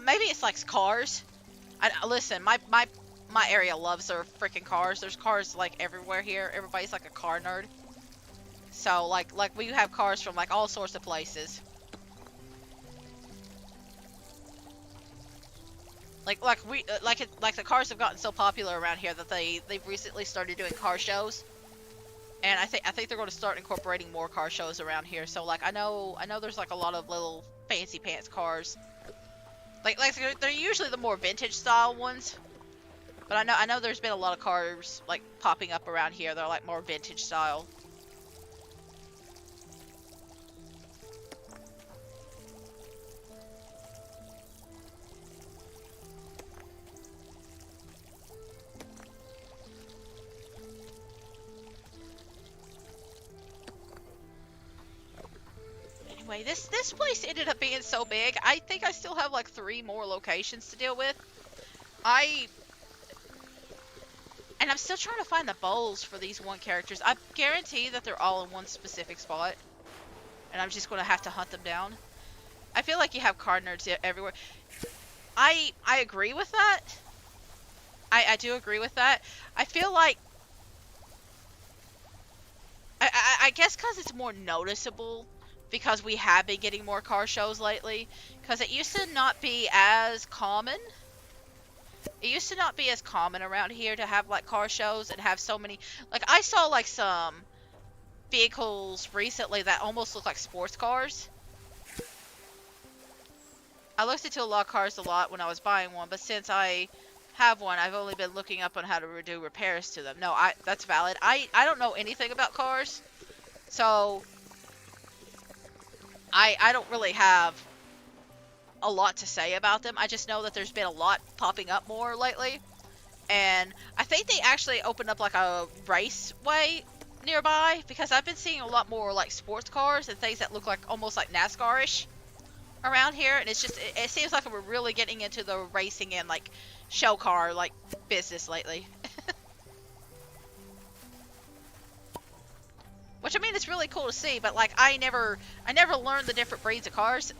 maybe it's like cars. Listen, my area loves their freaking cars. There's cars like everywhere here. Everybody's like a car nerd. So like we have cars from like all sorts of places. Like the cars have gotten so popular around here that they've recently started doing car shows. And I think they're going to start incorporating more car shows around here. So like I know there's like a lot of little fancy pants cars. Like they're usually the more vintage style ones. But I know there's been a lot of cars like popping up around here. They're like more vintage style. Anyway, this place ended up being so big. I think I still have like 3 more locations to deal with. And I'm still trying to find the bowls for these one characters. I guarantee that they're all in one specific spot. And I'm just going to have to hunt them down. I feel like you have card nerds everywhere. I agree with that. I do agree with that. I feel like... I guess because it's more noticeable... Because we have been getting more car shows lately. Because it used to not be as common. It used to not be as common around here to have like car shows and have so many. Like I saw like some vehicles recently that almost look like sports cars. I looked into a lot of cars a lot when I was buying one, but since I have one, I've only been looking up on how to do repairs to them. No, that's valid. I don't know anything about cars. So I don't really have a lot to say about them. I just know that there's been a lot popping up more lately. And I think they actually opened up like a raceway nearby because I've been seeing a lot more like sports cars and things that look like almost like NASCAR-ish around here. And it's just, it seems like we're really getting into the racing and like show car like business lately. Which I mean, it's really cool to see, but like I never learned the different breeds of cars.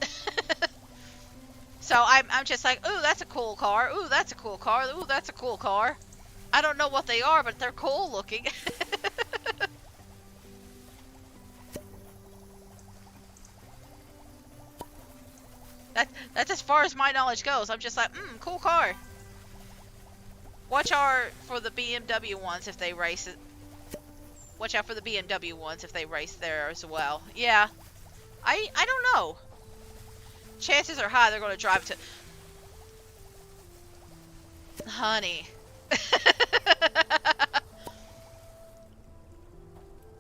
So I'm just like, ooh, that's a cool car. Ooh, that's a cool car. Ooh, that's a cool car. I don't know what they are, but they're cool looking. That's as far as my knowledge goes. I'm just like, cool car. Watch out for the BMW ones if they race it. Watch out for the BMW ones if they race there as well. Yeah. I don't know. Chances are high they're going to drive to... Honey.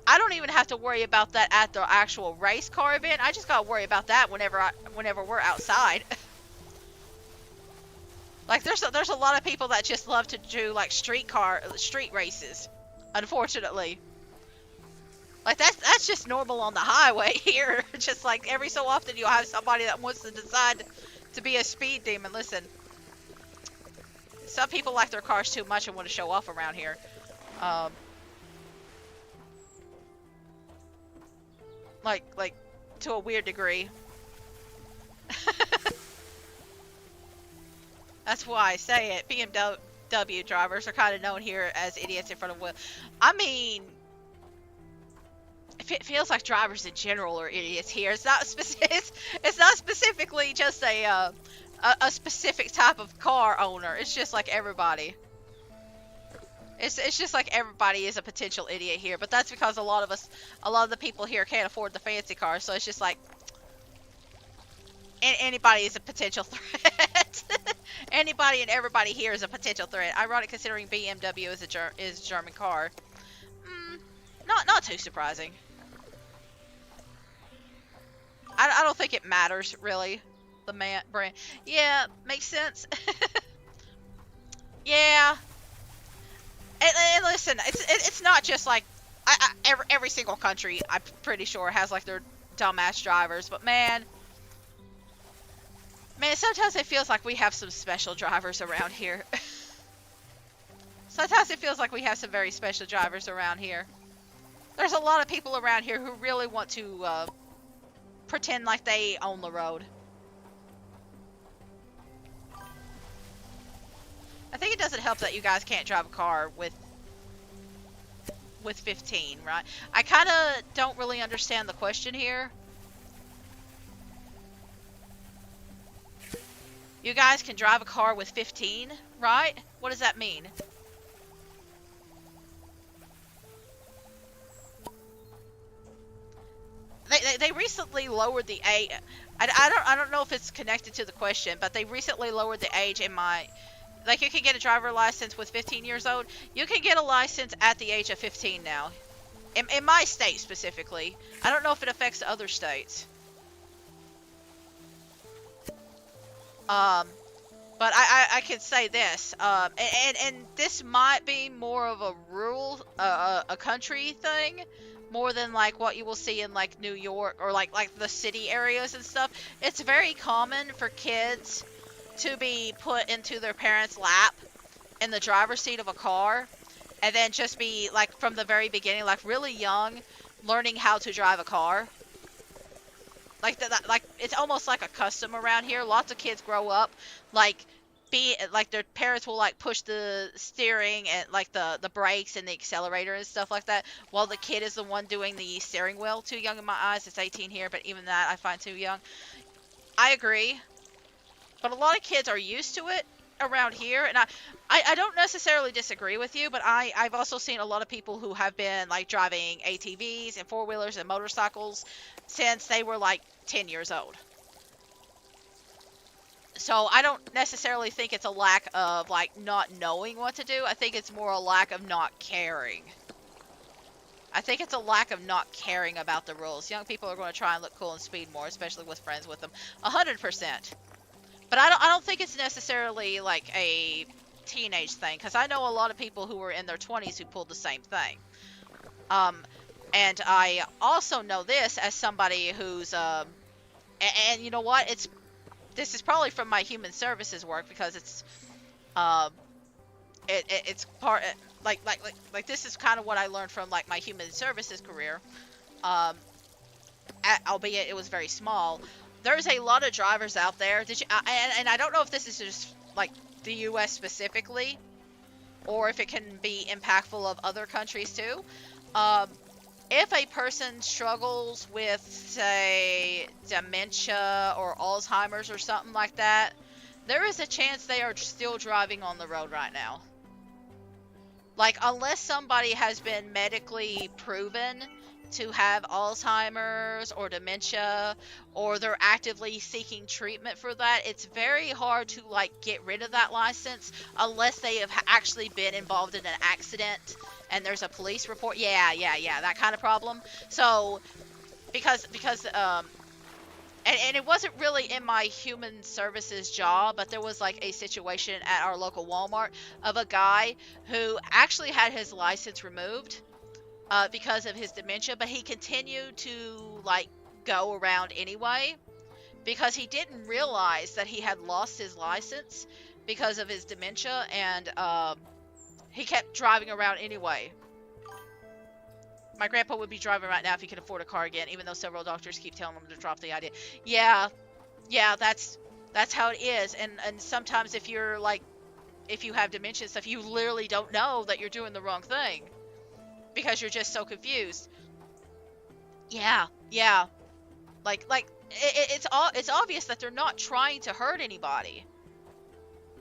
I don't even have to worry about that at the actual race car event. I just got to worry about that whenever we're outside. Like there's a lot of people that just love to do like street races. Unfortunately. Like that's just normal on the highway here. Just like every so often you'll have somebody that wants to decide to be a speed demon. Listen, some people like their cars too much and want to show off around here. Like to a weird degree. That's why I say it. BMW drivers are kind of known here as idiots in front of wheel. I mean, it feels like drivers in general are idiots here. It's not it's not specifically just a specific type of car owner. It's just like everybody. It's just like everybody is a potential idiot here. But that's because a lot of the people here can't afford the fancy cars. So it's just like anybody is a potential threat. Anybody and everybody here is a potential threat. Ironic considering BMW is a German car. Not too surprising. I don't think it matters, really. The brand. Yeah, makes sense. Yeah. And listen, it's not just like... every single country, I'm pretty sure, has like their dumbass drivers. But man, sometimes it feels like we have some special drivers around here. Sometimes it feels like we have some very special drivers around here. There's a lot of people around here who really want to... pretend like they own the road. I think it doesn't help that you guys can't drive a car with 15, right? I kind of don't really understand the question here. You guys can drive a car with 15, right? What does that mean? They recently lowered the age. I don't know if it's connected to the question, but they recently lowered the age in my, like, you can get a driver license with 15 years old. You can get a license at the age of 15 now. In my state specifically. I don't know if it affects other states. But I can say this, and this might be more of a rural, a country thing, more than like what you will see in like New York or like the city areas and stuff. It's very common for kids to be put into their parents' lap in the driver's seat of a car, and then just be like from the very beginning, like really young, learning how to drive a car. Like like it's almost like a custom around here. Lots of kids grow up like like their parents will like push the steering and like the brakes and the accelerator and stuff like that, while the kid is the one doing the steering wheel. Too young in my eyes. It's 18 here, but even that I find too young. I agree, but a lot of kids are used to it around here, and I don't necessarily disagree with you, but I've also seen a lot of people who have been like driving ATVs and four-wheelers and motorcycles since they were like 10 years old. So I don't necessarily think it's a lack of like not knowing what to do. I think it's more a lack of not caring. I think it's a lack of not caring about the rules. Young people are going to try and look cool and speed more, especially with friends with them. 100%. But I don't think it's necessarily like a teenage thing, because I know a lot of people who were in their 20s who pulled the same thing. And I also know this as somebody who's and you know what? This is probably from my human services work, because it's it's part like this is kind of what I learned from like my human services career. Albeit it was very small. There's a lot of drivers out there. And I don't know if this is just like the U.S. specifically, or if it can be impactful of other countries too. If a person struggles with, say, dementia or Alzheimer's or something like that, there is a chance they are still driving on the road right now. Like, unless somebody has been medically proven to have Alzheimer's or dementia, or they're actively seeking treatment for that, it's very hard to like get rid of that license unless they have actually been involved in an accident and there's a police report. Yeah, that kind of problem. So because and it wasn't really in my human services job, but there was like a situation at our local Walmart of a guy who actually had his license removed because of his dementia, but he continued to like go around anyway, because he didn't realize that he had lost his license because of his dementia, and he kept driving around anyway. My grandpa would be driving right now if he could afford a car again, even though several doctors keep telling him to drop the idea. Yeah, that's how it is. And sometimes if you're like, if you have dementia and stuff, you literally don't know that you're doing the wrong thing, because you're just so confused. Yeah. Like it's obvious that they're not trying to hurt anybody.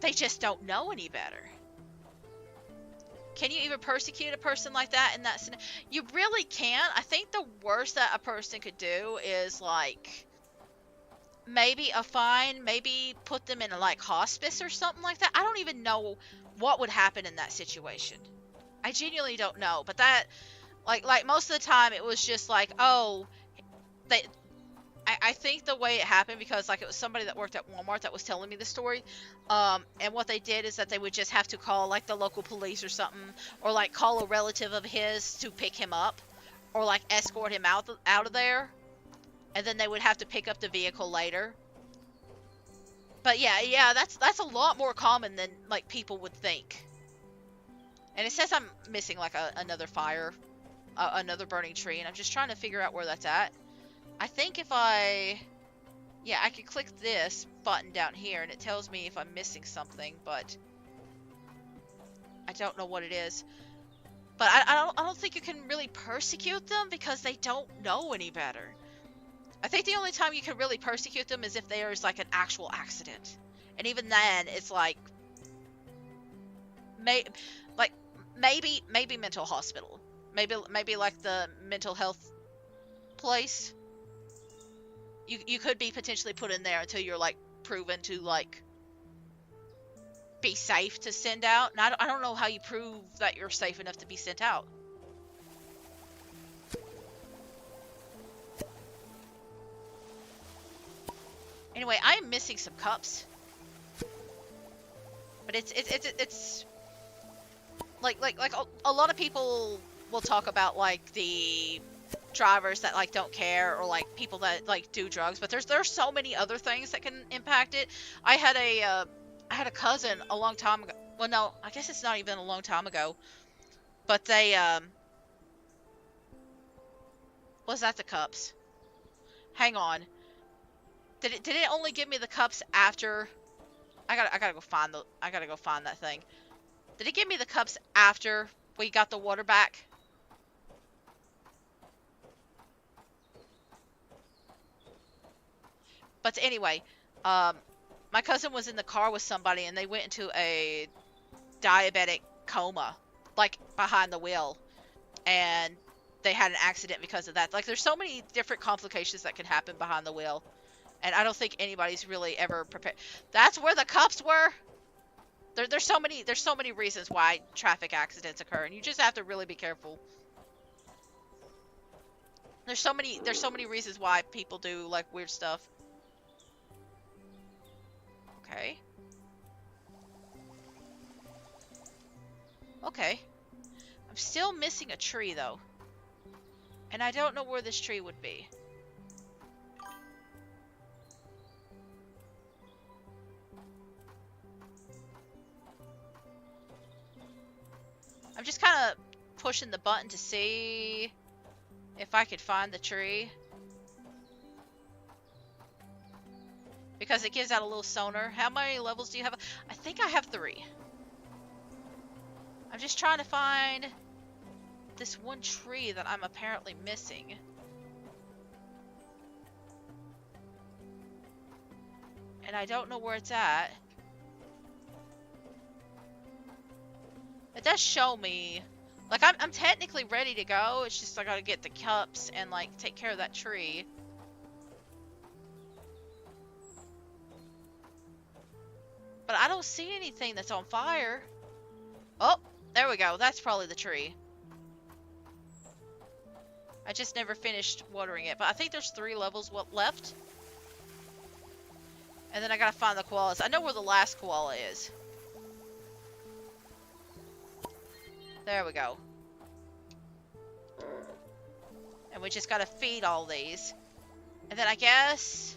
They just don't know any better. Can you even persecute a person like that in that scenario? You really can't. I think the worst that a person could do is like maybe a fine, maybe put them in a like hospice or something like that. I don't even know what would happen in that situation. I genuinely don't know, but that, like most of the time, it was just like, oh, I think the way it happened, because like it was somebody that worked at Walmart that was telling me the story, and what they did is that they would just have to call like the local police or something, or like call a relative of his to pick him up, or like escort him out of there, and then they would have to pick up the vehicle later. But yeah, that's a lot more common than like people would think. And it says I'm missing like another fire, another burning tree, and I'm just trying to figure out where that's at. I think if I could click this button down here and it tells me if I'm missing something, but don't know what it is. But I don't think you can really persecute them because they don't know any better. I think the only time you can really persecute them is if there's like an actual accident. And even then, it's like, like maybe mental hospital. Maybe like the mental health place. You could be potentially put in there until you're like proven to like be safe to send out. And I don't know how you prove that you're safe enough to be sent out. Anyway, I am missing some cups. But it's like a lot of people will talk about like the drivers that like don't care, or like people that like do drugs, but there's so many other things that can impact it. I had a cousin a long time ago. Well, no, I guess it's not even a long time ago. But they was that the cups? Hang on. Did it only give me the cups after I gotta go find that thing. Did it give me the cups after we got the water back? But anyway, my cousin was in the car with somebody and they went into a diabetic coma, like behind the wheel, and they had an accident because of that. Like, there's so many different complications that can happen behind the wheel, and I don't think anybody's really ever prepared. That's where the cups were. There's so many reasons why traffic accidents occur, and you just have to really be careful. There's so many reasons why people do like weird stuff. Okay. Okay. I'm still missing a tree though. And I don't know where this tree would be. I'm just kind of pushing the button to see if I could find the tree. Because it gives out a little sonar. How many levels do you have? I think I have 3. I'm just trying to find this one tree that I'm apparently missing. And I don't know where it's at. It does show me, like, I'm technically ready to go. It's just I gotta get the cups and like take care of that tree. But I don't see anything that's on fire. Oh, there we go. That's probably the tree. I just never finished watering it, but I think there's 3 levels left. And then I gotta find the koalas. I know where the last koala is. There we go. And we just gotta feed all these. And then I guess...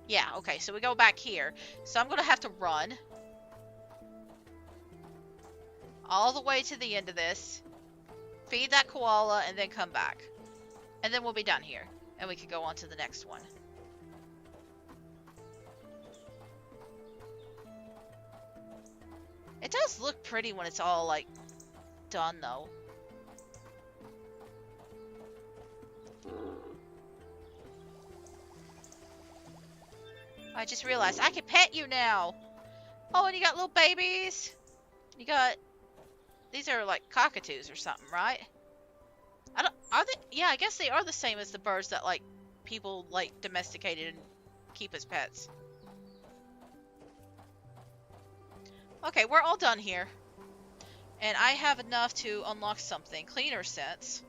yeah, okay, so we go back here. So I'm gonna have to run all the way to the end of this, feed that koala, and then come back. And then we'll be done here. And we can go on to the next one. It does look pretty when it's all, like, done, though. I just realized I can pet you now. Oh, and you got little babies. You got... these are, like, cockatoos or something, right? I don't... are they... yeah, I guess they are the same as the birds that, like, people, like, domesticated and keep as pets. Okay, we're all done here. And I have enough to unlock something. Cleaner sense.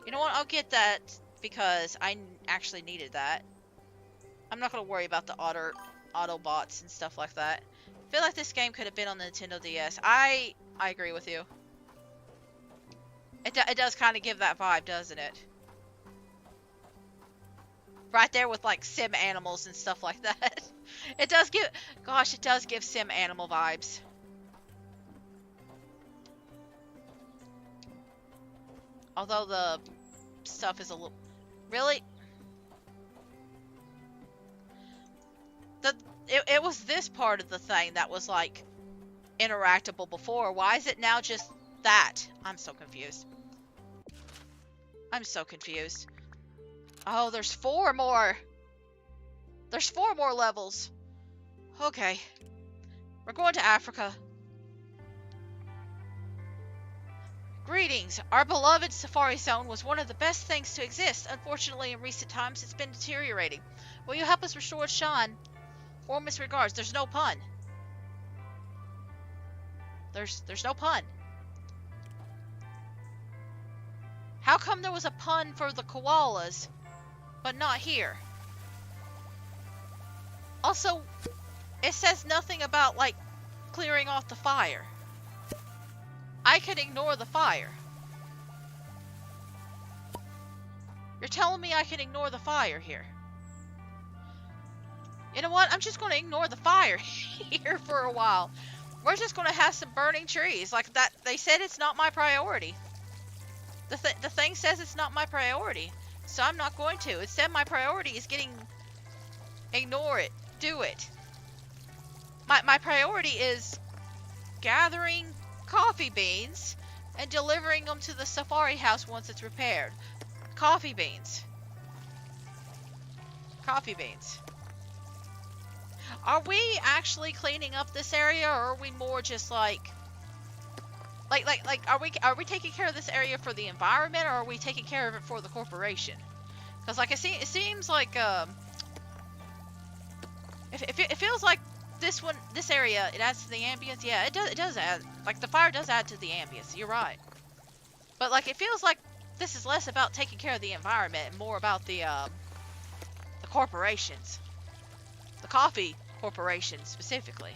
You know what? I'll get that because I actually needed that. I'm not going to worry about the Autobots and stuff like that. I feel like this game could have been on the Nintendo DS. I agree with you. It does kind of give that vibe, doesn't it? Right there with, like, sim animals and stuff like that. It does give... gosh, it does give sim animal vibes. Although the stuff is a little... really? it was this part of the thing that was like interactable before. Why is it now just that? I'm so confused. I'm so confused. Oh, there's 4 more. There's 4 more levels. Okay. We're going to Africa. Greetings. Our beloved Safari Zone was one of the best things to exist. Unfortunately, in recent times, it's been deteriorating. Will you help us restore Sean? Warmest regards. There's no pun. There's no pun. How come there was a pun for the koalas, but not here? Also, it says nothing about, like, clearing off the fire. I can ignore the fire. You're telling me I can ignore the fire here. You know what? I'm just going to ignore the fire here for a while. We're just going to have some burning trees. Like that, they said it's not my priority. The thing says it's not my priority. So I'm not going to. It said my priority is getting... Ignore it. Do it. My priority is gathering coffee beans and delivering them to the safari house once it's repaired. Coffee beans. Coffee beans. Are we actually cleaning up this area, or are we more just like are we taking care of this area for the environment, or are we taking care of it for the corporation? Because like it seems like it feels like this area, it adds to the ambience. Yeah, it does add, like the fire does add to the ambience. You're right. But like it feels like this is less about taking care of the environment and more about the corporations. The coffee corporation specifically.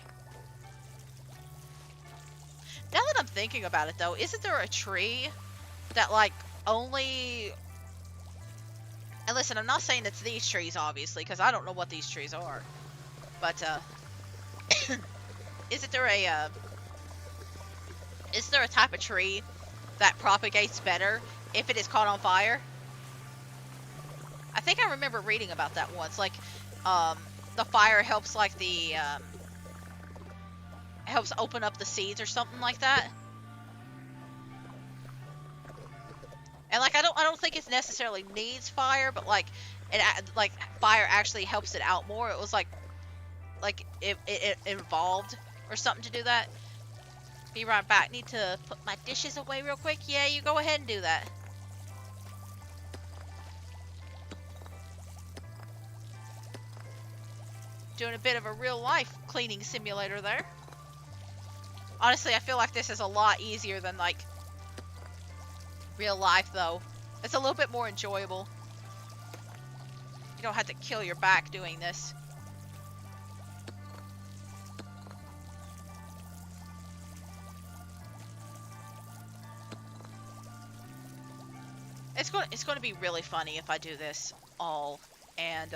Now that I'm thinking about it though, isn't there a tree that like only... And listen, I'm not saying it's these trees obviously, because I don't know what these trees are. But is there a type of tree that propagates better if it is caught on fire? I think I remember reading about that once. Like, the fire helps, like, helps open up the seeds or something like that. And, like, I don't think it necessarily needs fire, but, like, fire actually helps it out more. It was, like it evolved or something to do that. Be right back. Need to put my dishes away real quick. Yeah, you go ahead and do that. Doing a bit of a real life cleaning simulator there. Honestly, I feel like this is a lot easier than like real life though. It's a little bit more enjoyable. You don't have to kill your back doing this. It's going to be really funny if I do this all, and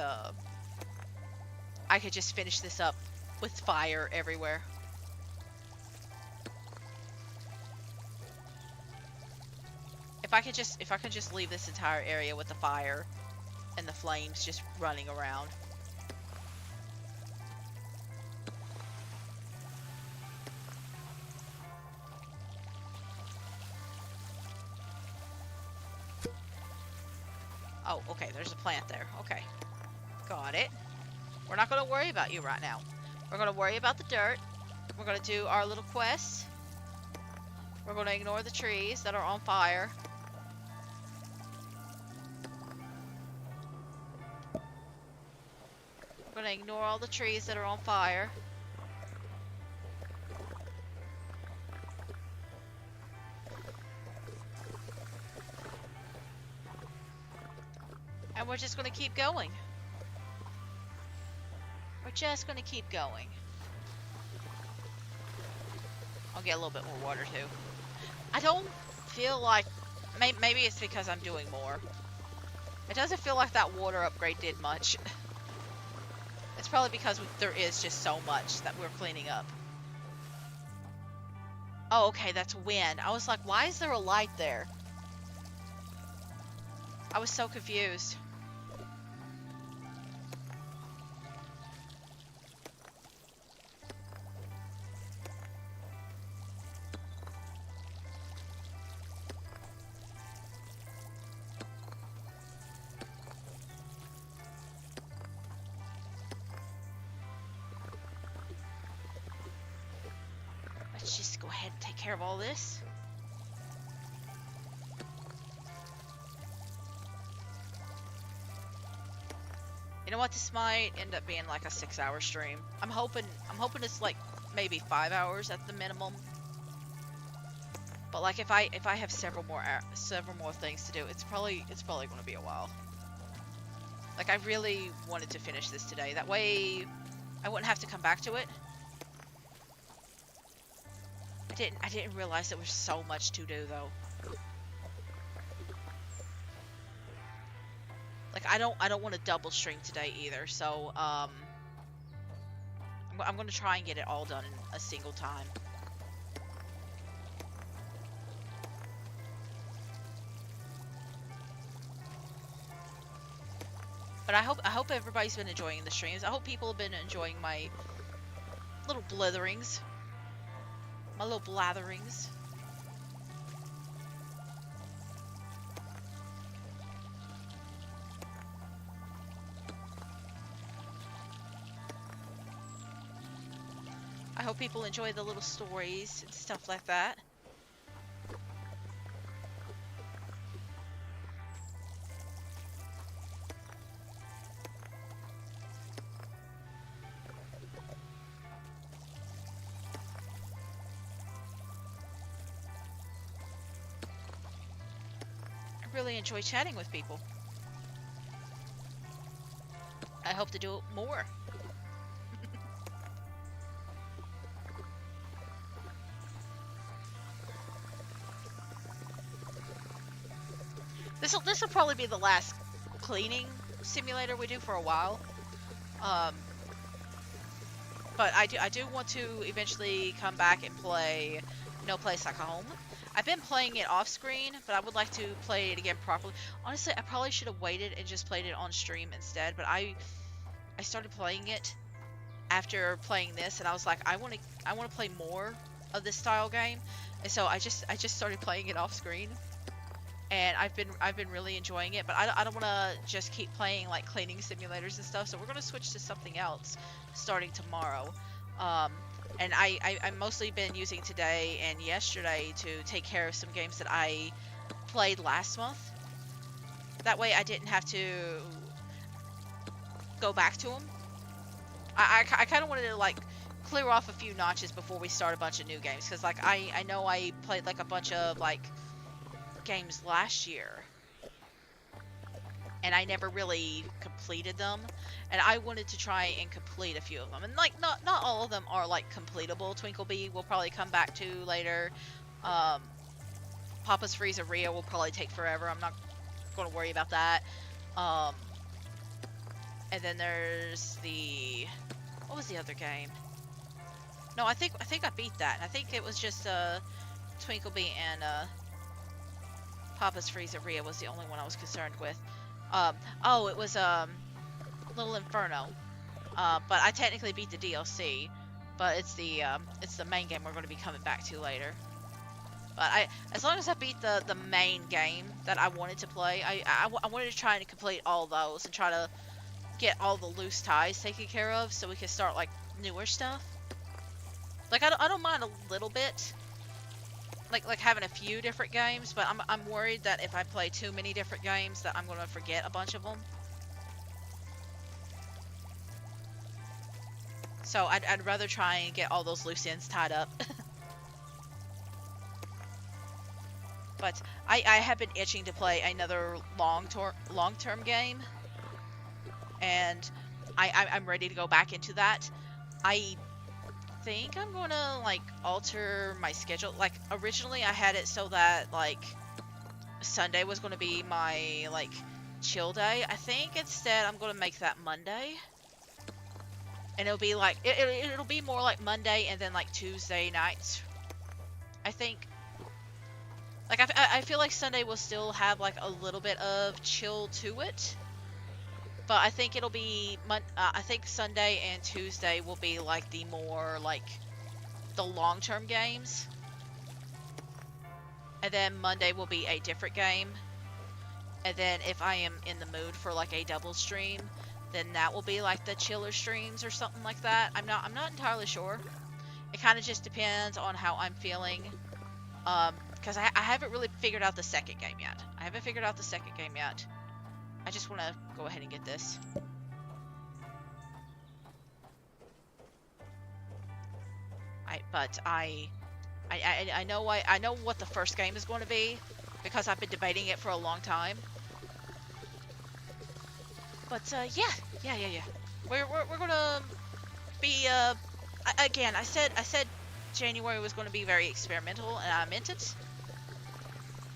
I could just finish this up with fire everywhere. If I could just leave this entire area with the fire and the flames just running around. Oh, okay, there's a plant there. Okay. Got it. We're not going to worry about you right now. We're going to worry about the dirt. We're going to do our little quest. We're going to ignore the trees that are on fire. We're going to ignore all the trees that are on fire. And we're just going to keep going. We're just going to keep going. I'll get a little bit more water too. I don't feel like... Maybe it's because I'm doing more. It doesn't feel like that water upgrade did much. It's probably because there is just so much that we're cleaning up. Oh, okay, that's wind. I was like, why is there a light there? I was so confused. Let's just go ahead and take care of all this. You know what? This might end up being like a 6-hour stream. I'm hoping it's like maybe 5 hours at the minimum. But like if I have several more things to do, it's probably going to be a while. Like I really wanted to finish this today. That way I wouldn't have to come back to it. I didn't realize there was so much to do though. Like I don't want to double stream today either. So I'm going to try and get it all done in a single time. But I hope everybody's been enjoying the streams. I hope people have been enjoying my little blitherings. My little blatherings. I hope people enjoy the little stories and stuff like that. Really enjoy chatting with people. I hope to do it more. This will probably be the last cleaning simulator we do for a while. But I do want to eventually come back and play No Place Like Home. I've been playing it off screen, but I would like to play it again properly. Honestly, I probably should have waited and just played it on stream instead, but I started playing it after playing this, and I was like, I want to play more of this style game, and so I just started playing it off screen, and I've been really enjoying it. But I don't want to just keep playing like cleaning simulators and stuff, so we're gonna switch to something else starting tomorrow. And I've mostly been using today and yesterday to take care of some games that I played last month. That way I didn't have to go back to them. I kind of wanted to like clear off a few notches before we start a bunch of new games. Because like I know I played like a bunch of like games last year. And I never really completed them, and I wanted to try and complete a few of them. And like not all of them are like completable. Twinklebee will probably come back to later. Papa's Freezeria will probably take forever. I'm not going to worry about that. And then there's the what was the other game? No, I think I beat that. I think it was just Twinklebee and Papa's Freezeria was the only one I was concerned with. Oh, it was Little Inferno, but I technically beat the DLC, but it's the main game we're going to be coming back to later. But as long as I beat the main game that I wanted to play, I wanted to try and complete all those and try to get all the loose ties taken care of so we can start like newer stuff. Like I don't mind a little bit. Like having a few different games, but I'm worried that if I play too many different games that I'm gonna forget a bunch of them. So I'd rather try and get all those loose ends tied up. But I have been itching to play another long-term game, and I'm ready to go back into that. I think I'm gonna like alter my schedule. Like originally I had it so that like Sunday was gonna be my like chill day. I think instead I'm gonna make that Monday, and it'll be like it'll be more like Monday and then like Tuesday nights. I think like I feel like Sunday will still have like a little bit of chill to it. But I think it'll be, I think Sunday and Tuesday will be like the more like the long-term games. And then Monday will be a different game. And then if I am in the mood for like a double stream, then that will be like the chiller streams or something like that. I'm not entirely sure. It kind of just depends on how I'm feeling. Because I haven't really figured out the second game yet. I just want to go ahead and get this. But I know I know what the first game is going to be because I've been debating it for a long time. But yeah. We're gonna be again. I said January was going to be very experimental, and I meant it.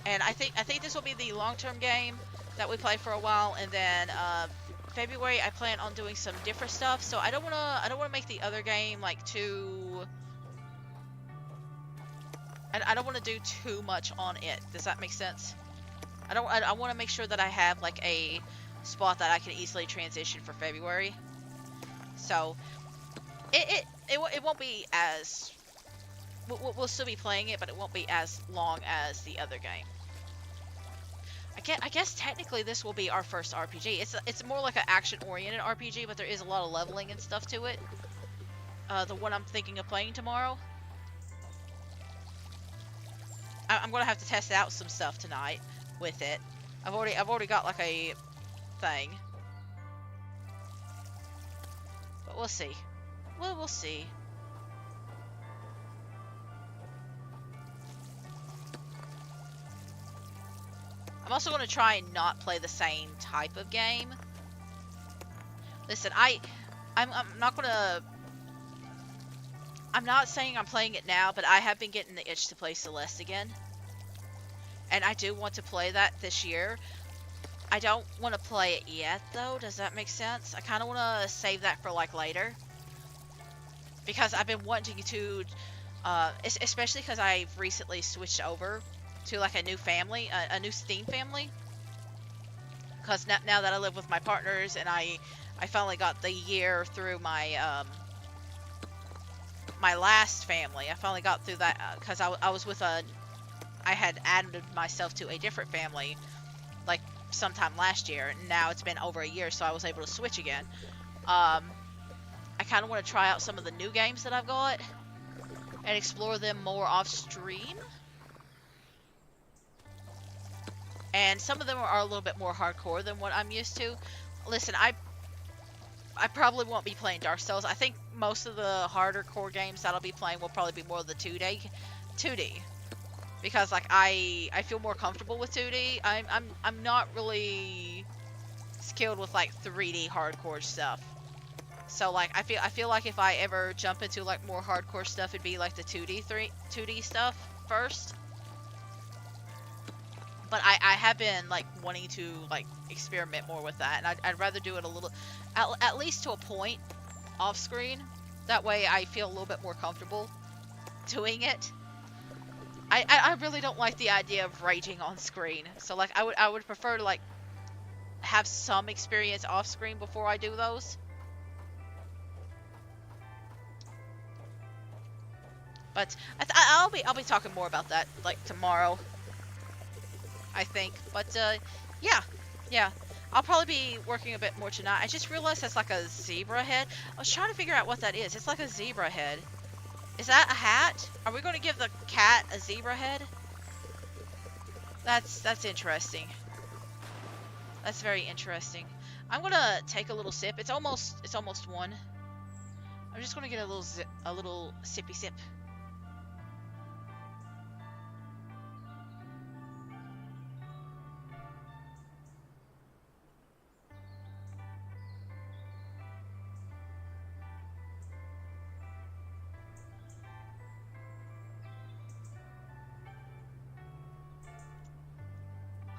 And I think this will be the long-term game that we play for a while, and then February I plan on doing some different stuff. So I don't wanna make the other game like too. I don't want to do too much on it. Does that make sense? I want to make sure that I have like a spot that I can easily transition for February. So it won't be as we'll still be playing it, but it won't be as long as the other game. I guess technically this will be our first RPG. It's more like an action-oriented RPG, but there is a lot of leveling and stuff to it. The one I'm thinking of playing tomorrow. I'm gonna have to test out some stuff tonight with it. I've already got like a thing, but we'll see. We'll see. I'm also gonna try and not play the same type of game. Listen, I'm not gonna. I'm not saying I'm playing it now, but I have been getting the itch to play Celeste again. And I do want to play that this year. I don't want to play it yet, though. Does that make sense? I kind of want to save that for, like, later. Because I've been wanting to, especially because I've recently switched over to, like, a new family, a new Steam family. Because now that I live with my partners and I finally got the year through my, my last family. I finally got through that because I was with I had added myself to a different family like sometime last year, and now it's been over a year, so I was able to switch again. I kind of want to try out some of the new games that I've got and explore them more off stream. And some of them are a little bit more hardcore than what I'm used to. Listen, I probably won't be playing Dark Souls. I think most of the harder core games that I'll be playing will probably be more of the 2D. Because like I feel more comfortable with 2D. I'm not really skilled with like 3D hardcore stuff. So like I feel like if I ever jump into like more hardcore stuff, it'd be like the 2D stuff first. But I have been like wanting to like experiment more with that, and I'd rather do it a little, at least to a point, off screen. That way I feel a little bit more comfortable doing it. I really don't like the idea of raging on screen. So like I would prefer to like have some experience off screen before I do those. But I'll be talking more about that like tomorrow, I think. But yeah, I'll probably be working a bit more tonight. I just realized that's like a zebra head. I was trying to figure out what that is. It's like a zebra head. Is that a hat? Are we going to give the cat a zebra head? That's interesting. That's very interesting. I'm gonna take a little sip. It's almost one. I'm just gonna get a little sippy sip.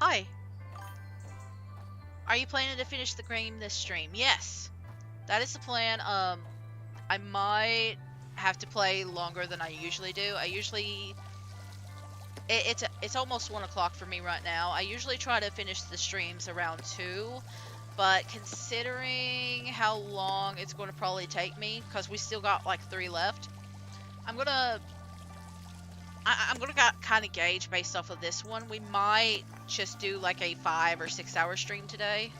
Hi. Are you planning to finish the game this stream? Yes. That is the plan. I might have to play longer than I usually do. It's almost 1 o'clock for me right now. I usually try to finish the streams around 2, but considering how long it's going to probably take me, because we still got like 3 left, I'm gonna kind of gauge based off of this one. We might just do like a 5 or 6 hour stream today.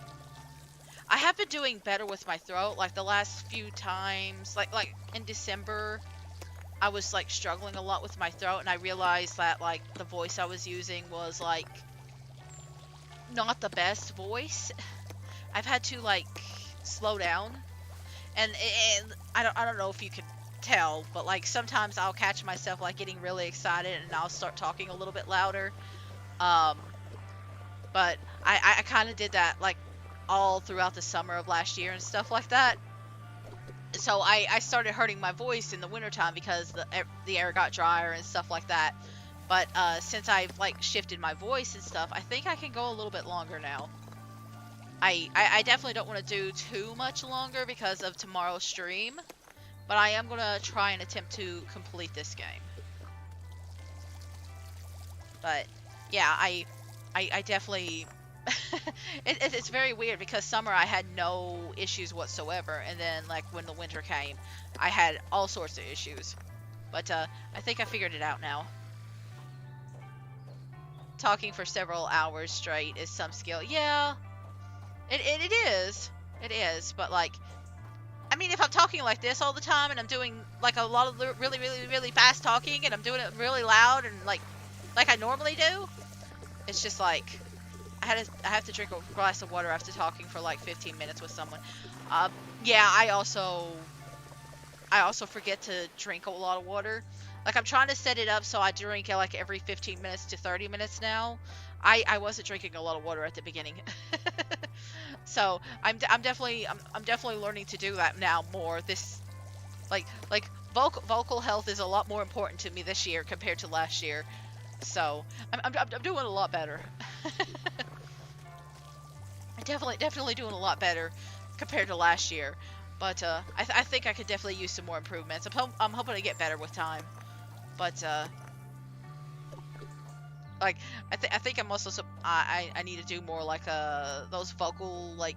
I have been doing better with my throat, like the last few times, like in December, I was like struggling a lot with my throat, and I realized that like the voice I was using was like not the best voice. I've had to like slow down, and I don't know if you can tell, but like sometimes I'll catch myself like getting really excited and I'll start talking a little bit louder. Um, but I kind of did that like all throughout the summer of last year and stuff like that. So I started hurting my voice in the wintertime because the air got drier and stuff like that. But since I've like shifted my voice and stuff, I think I can go a little bit longer now. I definitely don't want to do too much longer because of tomorrow's stream, but I am going to try and attempt to complete this game. But yeah, I definitely it's very weird because summer I had no issues whatsoever, and then like when the winter came, I had all sorts of issues. But I think I figured it out now. Talking for several hours straight is some skill. Yeah, it is. It is, but like I mean, if I'm talking like this all the time and I'm doing like a lot of really, really, really fast talking and I'm doing it really loud and like I normally do, it's just like I have to drink a glass of water after talking for like 15 minutes with someone. Uh, yeah, I also forget to drink a lot of water. Like I'm trying to set it up so I drink like every 15 minutes to 30 minutes now. I wasn't drinking a lot of water at the beginning. So I'm definitely learning to do that now more. This like vocal health is a lot more important to me this year compared to last year. So I'm doing a lot better. I'm definitely doing a lot better compared to last year. But I think I could definitely use some more improvements. I'm hoping to get better with time. But like I think I'm also I need to do more like those vocal like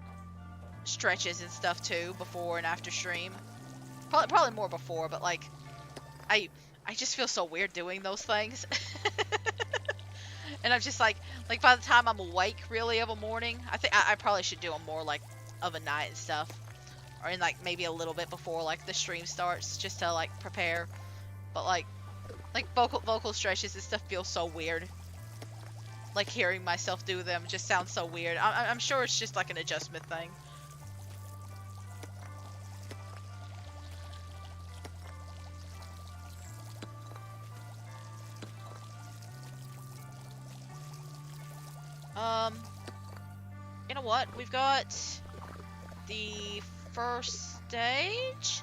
stretches and stuff too before and after stream. Probably more before, but like I I just feel so weird doing those things. And I'm just like by the time I'm awake really of a morning, I think I probably should do them more like of a night and stuff, or in like maybe a little bit before like the stream starts, just to like prepare. But like vocal stretches and stuff feel so weird. Like hearing myself do them just sounds so weird. I'm sure it's just like an adjustment thing. Um, you know what? We've got the first stage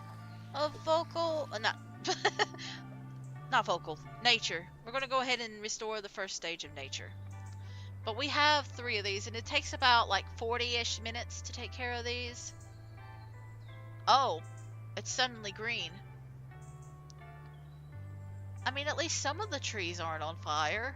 of vocal, not not vocal, nature. We're gonna go ahead and restore the first stage of nature. But we have 3 of these, and it takes about like 40-ish minutes to take care of these. Oh, it's suddenly green. I mean, at least some of the trees aren't on fire.